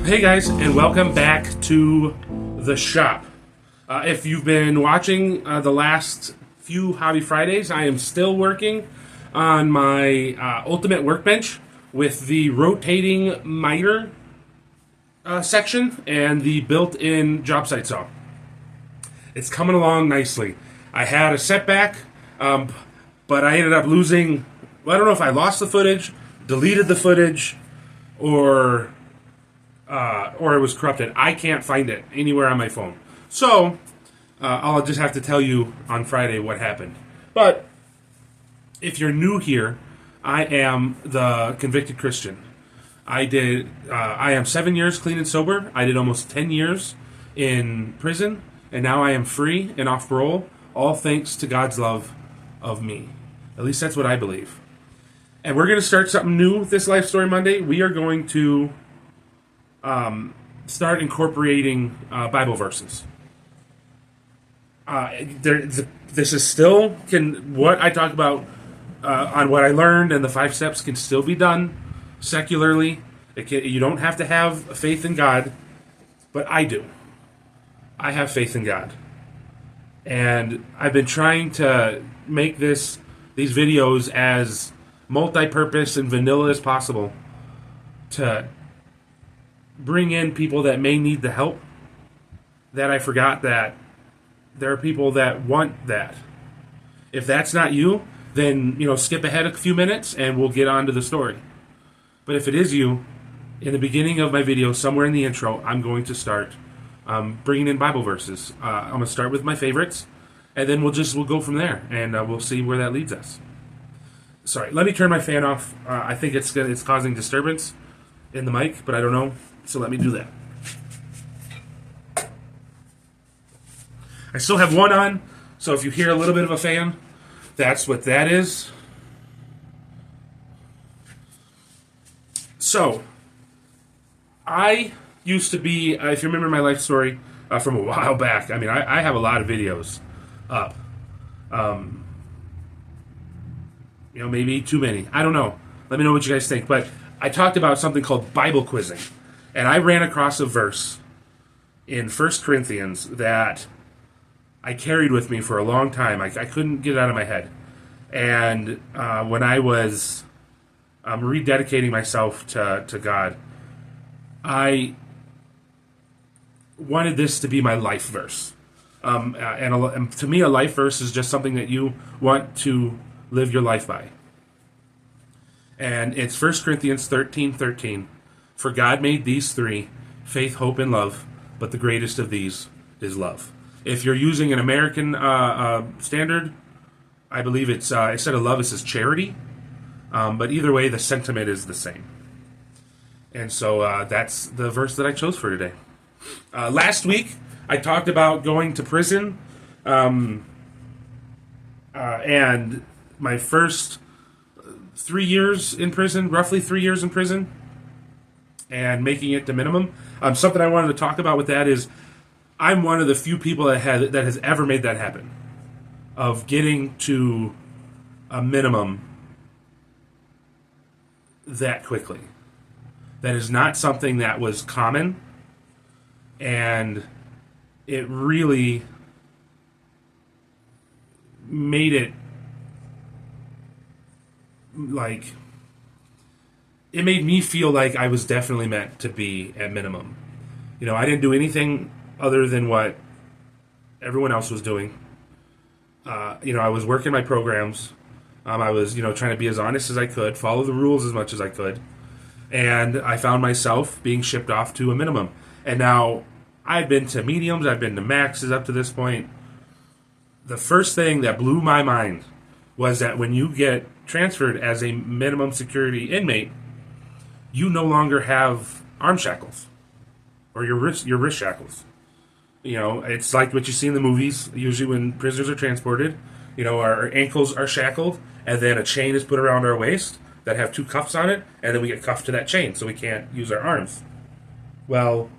Hey guys, and welcome back to the shop. If you've been watching the last few Hobby Fridays, I am still working on my ultimate workbench with the rotating miter section and the built-in job site saw. It's coming along nicely. I had a setback, but I ended up losing. Well, I don't know if I lost the footage, deleted the footage, or it was corrupted. I can't find it anywhere on my phone. So, I'll just have to tell you on Friday what happened. But, if you're new here, I am the convicted Christian. I am 7 years clean and sober. I did almost 10 years in prison. And now I am free and off parole, all thanks to God's love of me. At least that's what I believe. And we're going to start something new this Life Story Monday. We are going to start incorporating Bible verses. This is still what I talk about on what I learned, and the 5 steps can still be done secularly. You don't have to have faith in God, but I do. I have faith in God, and I've been trying to make these videos as multi-purpose and vanilla as possible to bring in people that may need the help, that I forgot that there are people that want that. If that's not you, then skip ahead a few minutes and we'll get on to the story. But if it is you, in the beginning of my video, somewhere in the intro, I'm going to start bringing in Bible verses. I'm going to start with my favorites, and then we'll go from there, and we'll see where that leads us. Sorry, let me turn my fan off. I think it's causing disturbance in the mic, but I don't know, so let me do that. I still have one on, so if you hear a little bit of a fan, that's what that is. So, I used to be, if you remember my life story from a while back, I mean, I have a lot of videos up. Maybe too many. I don't know. Let me know what you guys think. But I talked about something called Bible quizzing. And I ran across a verse in 1 Corinthians that I carried with me for a long time. I couldn't get it out of my head. And when I was rededicating myself to God, I wanted this to be my life verse. And to me, a life verse is just something that you want to live your life by. And it's 1 Corinthians 13:13. For God made these three, faith, hope, and love, but the greatest of these is love. If you're using an American standard, I believe it's instead of love, it says charity. But either way, the sentiment is the same. And so that's the verse that I chose for today. Last week, I talked about going to prison, and my first 3 years in prison, roughly 3 years in prison, and making it the minimum. Something I wanted to talk about with that is I'm one of the few people that has ever made that happen, of getting to a minimum that quickly. That is not something that was common, and it really made it it made me feel like I was definitely meant to be at minimum. I didn't do anything other than what everyone else was doing. I was working my programs. I was, trying to be as honest as I could, follow the rules as much as I could. And I found myself being shipped off to a minimum. And now, I've been to mediums, I've been to maxes up to this point. The first thing that blew my mind was that when you get transferred as a minimum security inmate, you no longer have arm shackles or your wrist shackles. It's like what you see in the movies. Usually when prisoners are transported, our ankles are shackled, and then a chain is put around our waist that have 2 cuffs on it, and then we get cuffed to that chain so we can't use our arms. Well,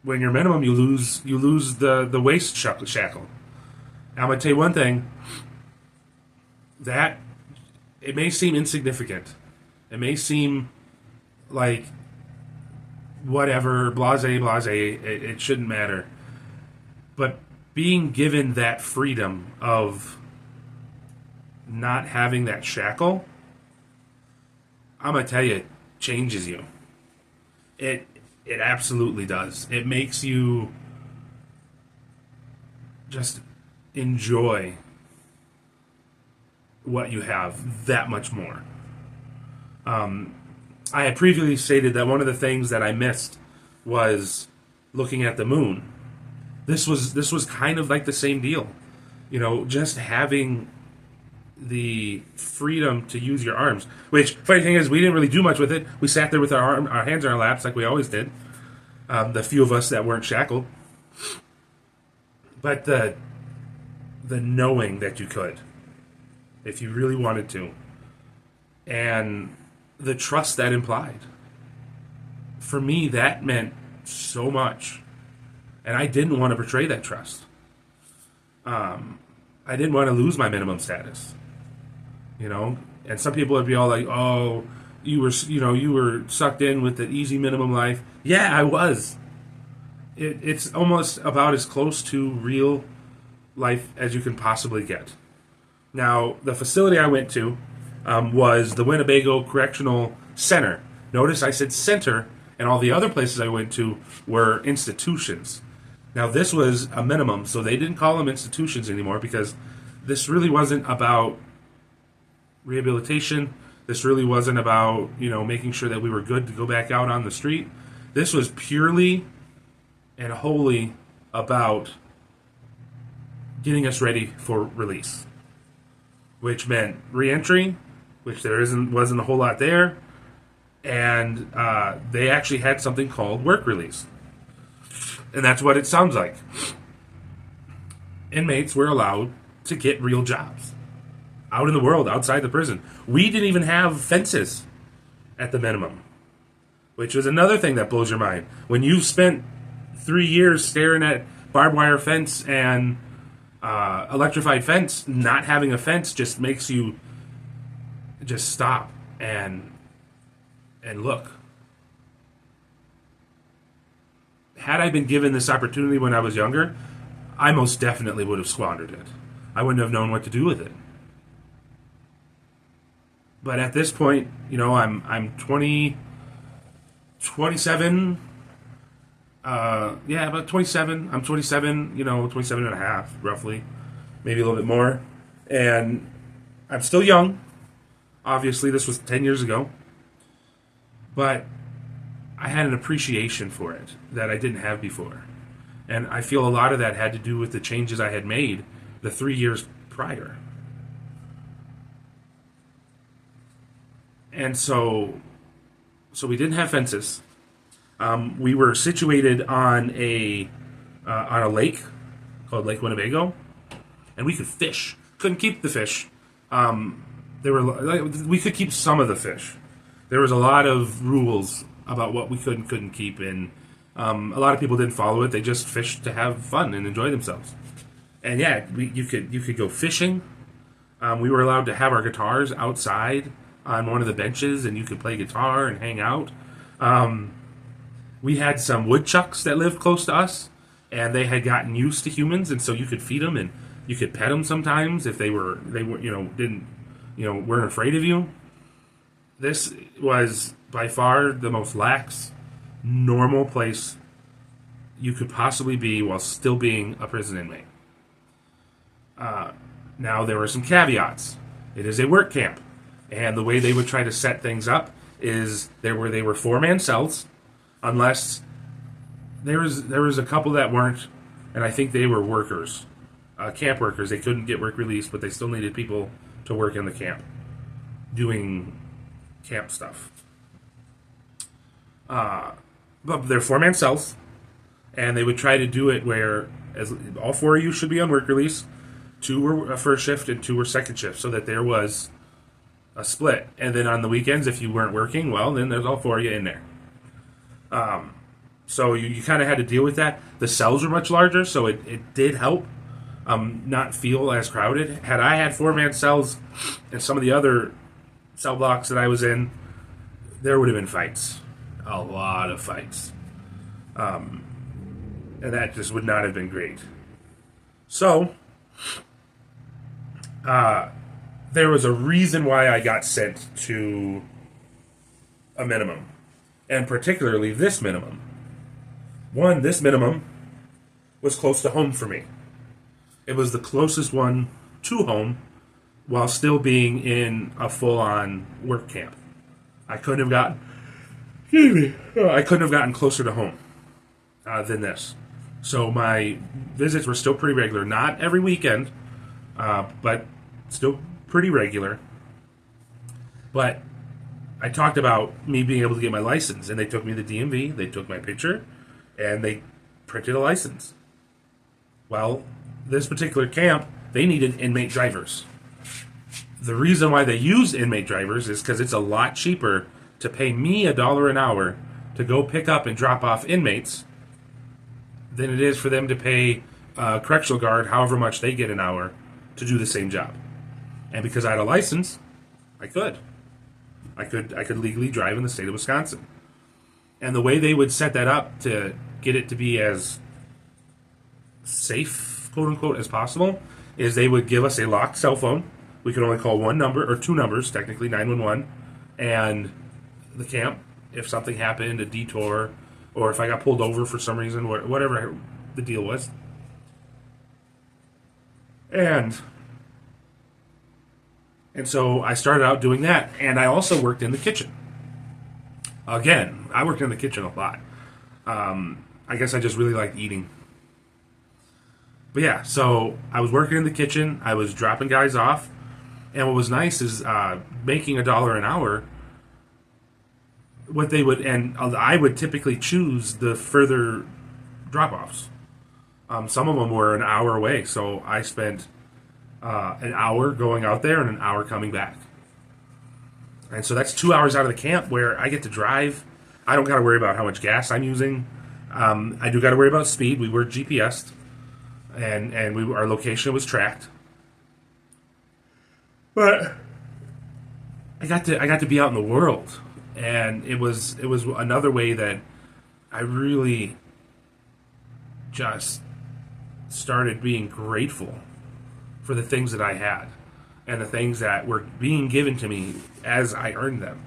when you're minimum, you lose the waist shackle. I'm going to tell you one thing, that it may seem insignificant. It may seem like, whatever, blase, blase, it shouldn't matter. But being given that freedom of not having that shackle, I'm going to tell you, it changes you. It absolutely does. It makes you just enjoy what you have that much more. I had previously stated that one of the things that I missed was looking at the moon. This was kind of like the same deal. You know, just having the freedom to use your arms. Which, funny thing is, we didn't really do much with it. We sat there with our hands in our laps like we always did. The few of us that weren't shackled. But the knowing that you could, if you really wanted to, and the trust that implied. For me, that meant so much. And I didn't want to betray that trust. I didn't want to lose my minimum status. You know? And some people would be all like, oh, you were sucked in with the easy minimum life. Yeah, I was. It's almost about as close to real life as you can possibly get. Now, the facility I went to was the Winnebago Correctional Center. Notice I said center, and all the other places I went to were institutions. Now, this was a minimum, so they didn't call them institutions anymore because this really wasn't about rehabilitation. This really wasn't about, making sure that we were good to go back out on the street. This was purely and wholly about getting us ready for release, which meant reentry, which wasn't a whole lot there, and they actually had something called work release. And that's what it sounds like. Inmates were allowed to get real jobs out in the world, outside the prison. We didn't even have fences at the minimum, which is another thing that blows your mind. When you've spent 3 years staring at barbed wire fence and electrified fence, not having a fence just makes you just stop and look. Had I been given this opportunity when I was younger, I most definitely would have squandered it. I wouldn't have known what to do with it. But at this point, I'm 27. About 27. I'm 27, 27 and a half, roughly. Maybe a little bit more. And I'm still young. Obviously, this was 10 years ago. But I had an appreciation for it that I didn't have before. And I feel a lot of that had to do with the changes I had made the 3 years prior. And so we didn't have fences. We were situated on a lake called Lake Winnebago, and we could fish. Couldn't keep the fish. We could keep some of the fish. There was a lot of rules about what we could and couldn't keep, and a lot of people didn't follow it. They just fished to have fun and enjoy themselves. And yeah, you could go fishing. We were allowed to have our guitars outside on one of the benches, and you could play guitar and hang out. We had some woodchucks that lived close to us, and they had gotten used to humans, and so you could feed them and you could pet them sometimes if they weren't afraid of you. This was by far the most lax, normal place you could possibly be while still being a prison inmate. Now, there were some caveats. It is a work camp, and the way they would try to set things up is they were 4-man cells, unless there was a couple that weren't, and I think they were workers, camp workers. They couldn't get work release, but they still needed people to work in the camp, doing camp stuff. But they're 4-man cells, and they would try to do it where all 4 of you should be on work release. 2 were first shift and 2 were second shift, so that there was a split. And then on the weekends, if you weren't working, well, then there's all 4 of you in there. So you kind of had to deal with that. The cells were much larger, so it did help not feel as crowded. Had I had 4-man cells in some of the other cell blocks that I was in, there would have been fights. a lot of fights. And that just would not have been great. So, there was a reason why I got sent to a minimum. And particularly this minimum. One, this minimum was close to home for me. It was the closest one to home while still being in a full-on work camp. I couldn't have gotten, I couldn't have gotten closer to home than this. So my visits were still pretty regular. Not every weekend, but still pretty regular. But I talked about me being able to get my license, and they took me to the DMV, they took my picture, and they printed a license. Well, this particular camp, they needed inmate drivers. The reason why they use inmate drivers is because it's a lot cheaper to pay me $1 an hour to go pick up and drop off inmates than it is for them to pay a correctional guard however much they get an hour to do the same job. And because I had a license, I could legally drive in the state of Wisconsin. And the way they would set that up to get it to be as safe, quote unquote, as possible, is they would give us a locked cell phone. We could only call one number, or two numbers, technically, 911, and the camp, if something happened, a detour, or if I got pulled over for some reason, whatever the deal was. And so I started out doing that, and I also worked in the kitchen. Again, I worked in the kitchen a lot. I guess I just really liked eating. But yeah, so I was working in the kitchen, I was dropping guys off, and what was nice is making $1 an hour. What they would, and I would typically choose the further drop-offs. Some of them were an hour away, so I spent an hour going out there and an hour coming back. And so that's 2 hours out of the camp where I get to drive. I don't got to worry about how much gas I'm using. I do got to worry about speed. We were GPSed, and our location was tracked. But I got to be out in the world, and it was another way that I really just started being grateful for the things that I had and the things that were being given to me as I earned them.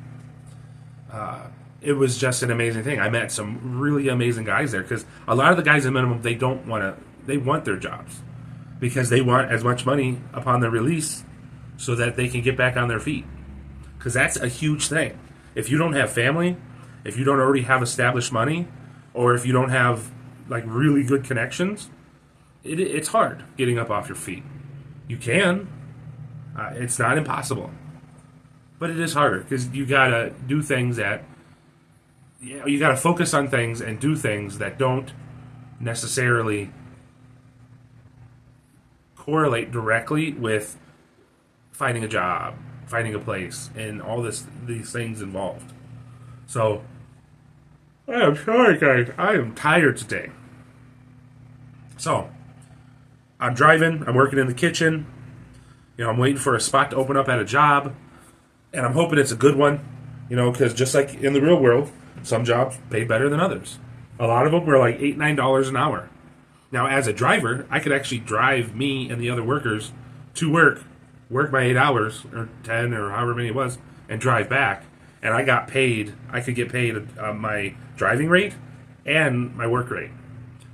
It was just an amazing thing. I met some really amazing guys there, because a lot of the guys in minimum, they want their jobs because they want as much money upon their release so that they can get back on their feet. Because that's a huge thing. If you don't have family, if you don't already have established money, or if you don't have like really good connections, it's hard getting up off your feet. You can. It's not impossible. But it is harder because you gotta do things that, you gotta focus on things and do things that don't necessarily correlate directly with finding a job, finding a place, and all these things involved. So, I'm sorry guys, I am tired today. So, I'm driving, I'm working in the kitchen, I'm waiting for a spot to open up at a job, and I'm hoping it's a good one, because just like in the real world, some jobs pay better than others. A lot of them were like $8, $9 an hour. Now, as a driver, I could actually drive me and the other workers to work my 8 hours, or 10, or however many it was, and drive back, and I could get paid my driving rate and my work rate.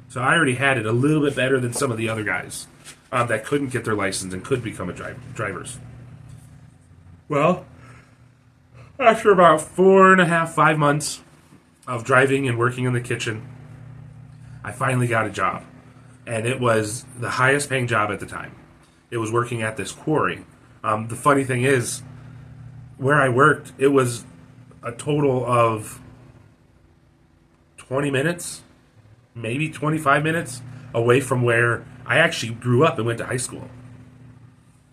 So I already had it a little bit better than some of the other guys that couldn't get their license and could become drivers. Well, after about 4.5, 5 months of driving and working in the kitchen, I finally got a job. And it was the highest paying job at the time. It was working at this quarry. The funny thing is, where I worked, it was a total of 20 minutes, maybe 25 minutes away from where I actually grew up and went to high school.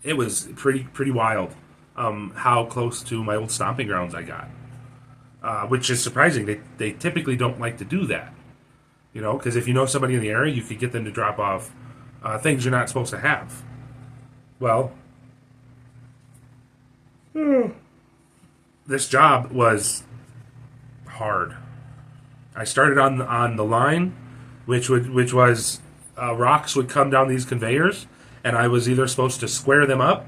It was pretty wild how close to my old stomping grounds I got, which is surprising. They typically don't like to do that, because if you know somebody in the area, you could get them to drop off things you're not supposed to have. Well, this job was hard. I started on the line, which was rocks would come down these conveyors, and I was either supposed to square them up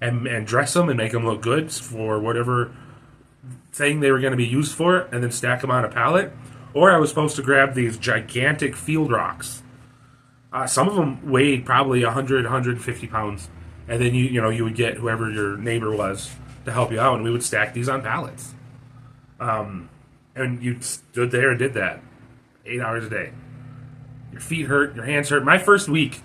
and dress them and make them look good for whatever thing they were going to be used for, and then stack them on a pallet, or I was supposed to grab these gigantic field rocks. Some of them weighed probably 100, 150 pounds, and then you would get whoever your neighbor was to help you out, and we would stack these on pallets. And you stood there and did that 8 hours a day. Your feet hurt, your hands hurt. My first week,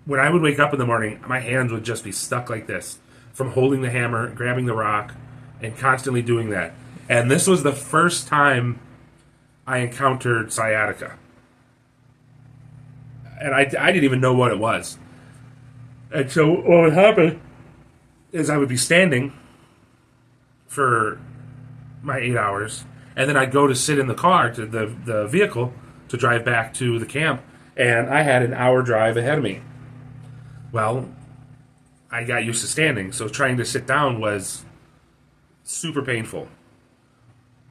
when I would wake up in the morning, my hands would just be stuck like this from holding the hammer, grabbing the rock, and constantly doing that. And this was the first time I encountered sciatica. And I didn't even know what it was. And so what would happen is I would be standing for my 8 hours, and then I'd go to sit in the car, to the vehicle, to drive back to the camp, and I had an hour drive ahead of me. Well, I got used to standing, so trying to sit down was super painful.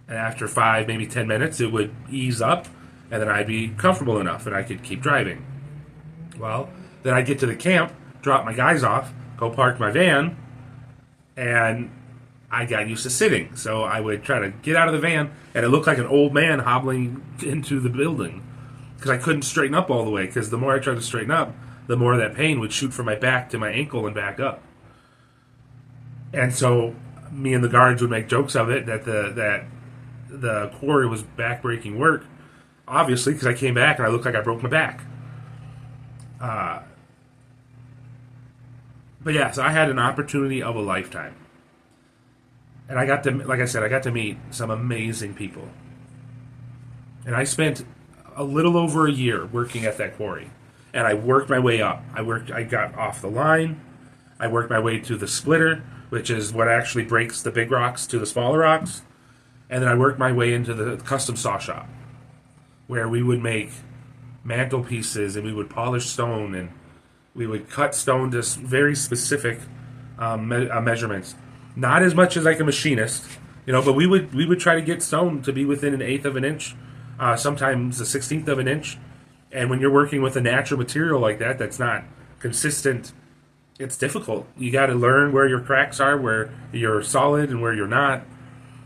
And after 5, maybe 10 minutes, it would ease up, and then I'd be comfortable enough, and I could keep driving. Well, then I'd get to the camp, drop my guys off, go park my van, and I got used to sitting. So I would try to get out of the van, and it looked like an old man hobbling into the building because I couldn't straighten up all the way, because the more I tried to straighten up, the more that pain would shoot from my back to my ankle and back up. And so me and the guards would make jokes of it, that the quarry was back-breaking work, obviously, because I came back and I looked like I broke my back. But yeah, so I had an opportunity of a lifetime. And I got to, like I said, I got to meet some amazing people. And I spent a little over a year working at that quarry. And I worked my way up. I got off the line. I worked my way to the splitter, which is what actually breaks the big rocks to the smaller rocks. And then I worked my way into the custom saw shop, where we would make mantelpieces and we would polish stone and we would cut stone to very specific measurements. Not as much as like a machinist, but we would try to get stone to be within an eighth of an inch, sometimes a 16th of an inch. And when you're working with a natural material like that, that's not consistent, it's difficult. You got to learn where your cracks are, where you're solid and where you're not.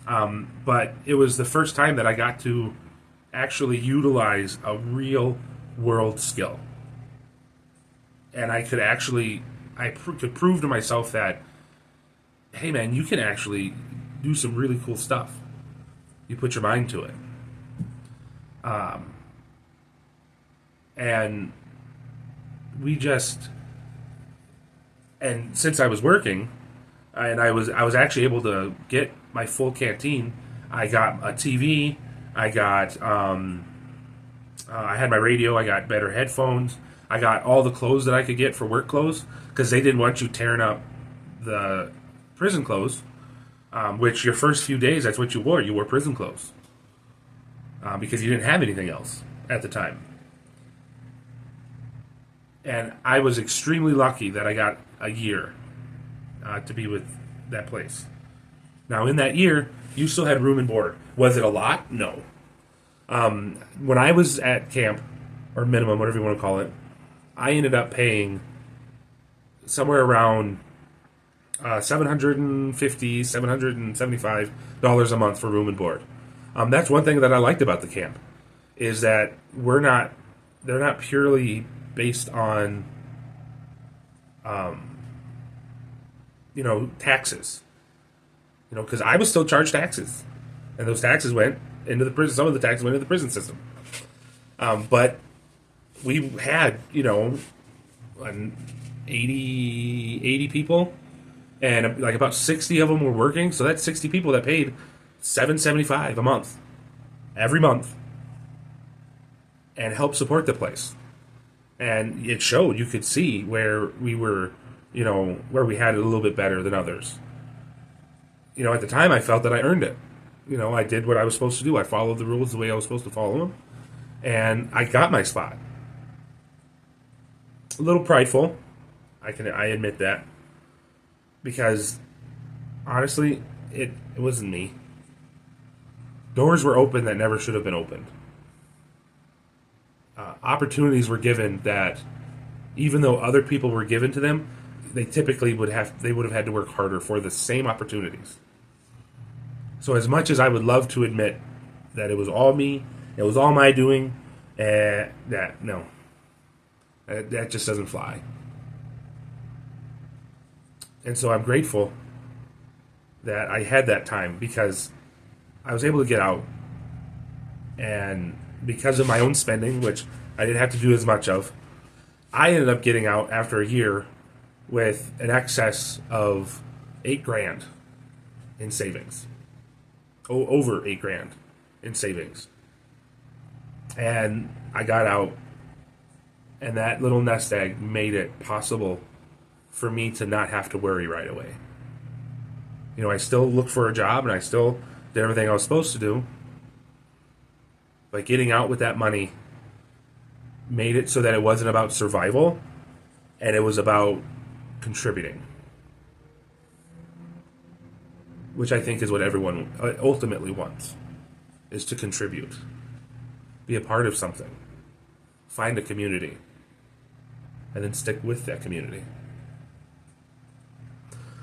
But it was the first time that I got to actually utilize a real world skill. And I could actually, could prove to myself that, hey man, you can actually do some really cool stuff. You put your mind to it. And since I was working, and I was actually able to get my full canteen. I got a TV. I got I had my radio. I got better headphones. I got all the clothes that I could get for work clothes, because they didn't want you tearing up the prison clothes, which your first few days, that's what you wore. You wore prison clothes because you didn't have anything else at the time. And I was extremely lucky that I got a year to be with that place. Now, in that year, you still had room and board. Was it a lot? No. When I was at camp, or minimum, whatever you want to call it, I ended up paying somewhere around $750, $775 a month for room and board. That's one thing that I liked about the camp, is that they're not purely based on taxes. Because I was still charged taxes, and those taxes went into the prison. Some of the taxes went into the prison system. But we had, 80 people, and like about 60 of them were working. So that's 60 people that paid $775 a month, every month, and helped support the place. And it showed. You could see where we were, where we had it a little bit better than others. At the time, I felt that I earned it. I did what I was supposed to do. I followed the rules the way I was supposed to follow them, and I got my spot. A little prideful, I admit that, because honestly, it wasn't me. Doors were open that never should have been opened. Opportunities were given that, even though other people were given to them, they typically would have had to work harder for the same opportunities. So as much as I would love to admit that it was all me, it was all my doing, that just doesn't fly. And so I'm grateful that I had that time, because I was able to get out, and because of my own spending, which I didn't have to do as much of, I ended up getting out after a year with an excess of $8,000 in savings. Over $8,000 in savings. And I got out, and that little nest egg made it possible for me to not have to worry right away. You know, I still looked for a job, and I still did everything I was supposed to do. But getting out with that money made it so that it wasn't about survival, and it was about contributing. Which I think is what everyone ultimately wants, is to contribute. Be a part of something. Find a community. And then stick with that community.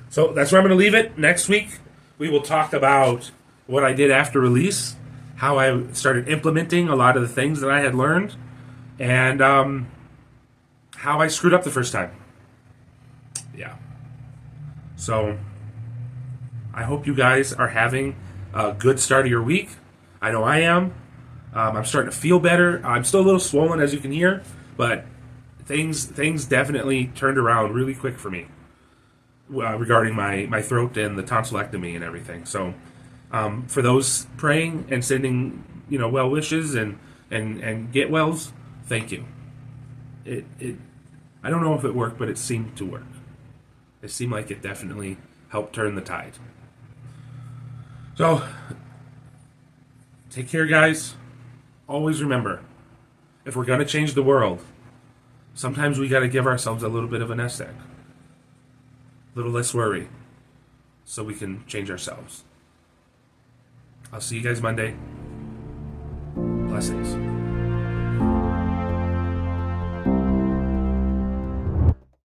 So that's where I'm going to leave it. Next week, we will talk about what I did after release, how I started implementing a lot of the things that I had learned, and how I screwed up the first time. Yeah. So I hope you guys are having a good start of your week. I know I am. I'm starting to feel better. I'm still a little swollen, as you can hear, but things definitely turned around really quick for me regarding my throat and the tonsillectomy and everything. So for those praying and sending well wishes and get wells, thank you. I don't know if it worked, but it seemed to work. It seemed like it definitely helped turn the tide. So, take care, guys. Always remember, if we're going to change the world, sometimes we got to give ourselves a little bit of a nest egg. A little less worry, so we can change ourselves. I'll see you guys Monday. Blessings.